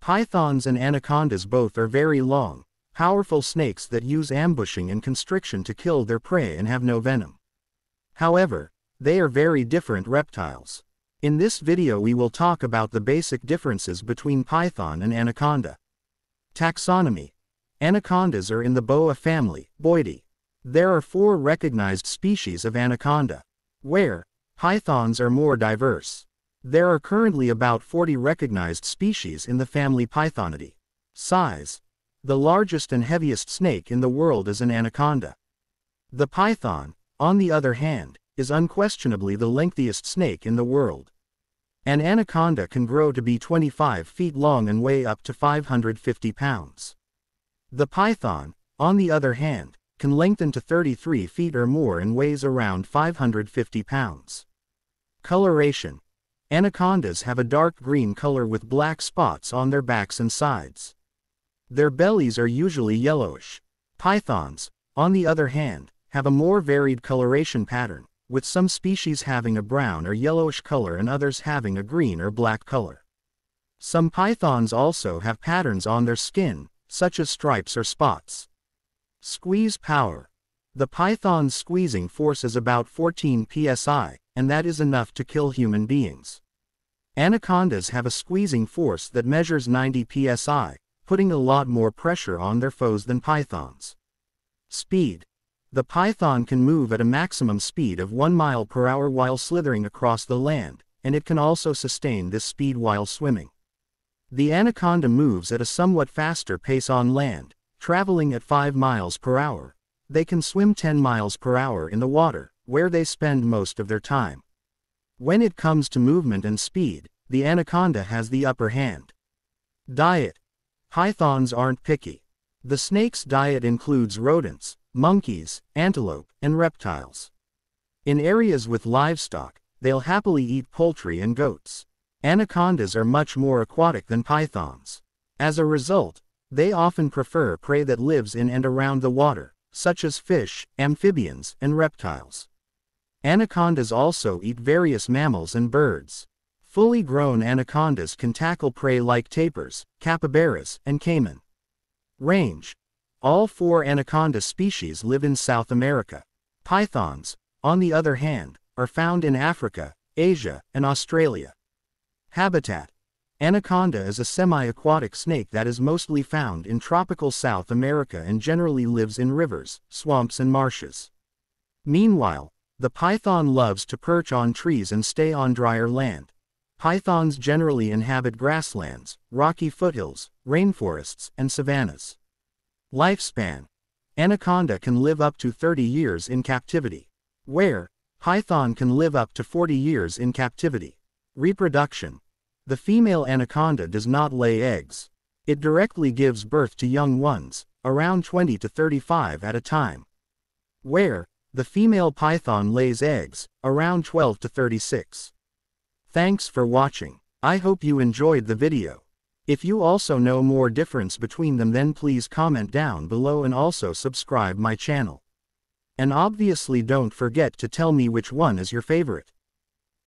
Pythons and anacondas both are very long, powerful snakes that use ambushing and constriction to kill their prey and have no venom. However, they are very different reptiles. In this video we will talk about the basic differences between python and anaconda. Taxonomy. Anacondas are in the boa family, Boidae. There are 4 recognized species of anaconda, where pythons are more diverse. There are currently about 40 recognized species in the family Pythonidae. Size. The largest and heaviest snake in the world is an anaconda. The python, on the other hand, is unquestionably the lengthiest snake in the world. An anaconda can grow to be 25 feet long and weigh up to 550 pounds. The python, on the other hand, can lengthen to 33 feet or more and weighs around 550 pounds. Coloration. Anacondas have a dark green color with black spots on their backs and sides. Their bellies are usually yellowish. Pythons, on the other hand, have a more varied coloration pattern, with some species having a brown or yellowish color and others having a green or black color. Some pythons also have patterns on their skin, such as stripes or spots. Squeeze power. The python's squeezing force is about 14 psi, and that is enough to kill human beings. Anacondas have a squeezing force that measures 90 psi, putting a lot more pressure on their foes than pythons. Speed. The python can move at a maximum speed of 1 mile per hour while slithering across the land, and it can also sustain this speed while swimming. The anaconda moves at a somewhat faster pace on land, traveling at 5 miles per hour. They can swim 10 miles per hour in the water, where they spend most of their time. When it comes to movement and speed, the anaconda has the upper hand. Diet. Pythons aren't picky. The snake's diet includes rodents, monkeys, antelope, and reptiles. In areas with livestock, they'll happily eat poultry and goats. Anacondas are much more aquatic than pythons. As a result, they often prefer prey that lives in and around the water, such as fish, amphibians, and reptiles. Anacondas also eat various mammals and birds. Fully grown anacondas can tackle prey like tapirs, capybaras, and caiman. Range. All 4 anaconda species live in South America. Pythons, on the other hand, are found in Africa, Asia, and Australia. Habitat. Anaconda is a semi-aquatic snake that is mostly found in tropical South America and generally lives in rivers, swamps and marshes. Meanwhile, the python loves to perch on trees and stay on drier land. Pythons generally inhabit grasslands, rocky foothills, rainforests, and savannas. Lifespan. Anaconda can live up to 30 years in captivity, where python can live up to 40 years in captivity. Reproduction. The female anaconda does not lay eggs. It directly gives birth to young ones, around 20 to 35 at a time, where the female python lays eggs, around 12 to 36. Thanks for watching. I hope you enjoyed the video. If you also know more difference between them, then please comment down below and also subscribe my channel. And obviously don't forget to tell me which one is your favorite.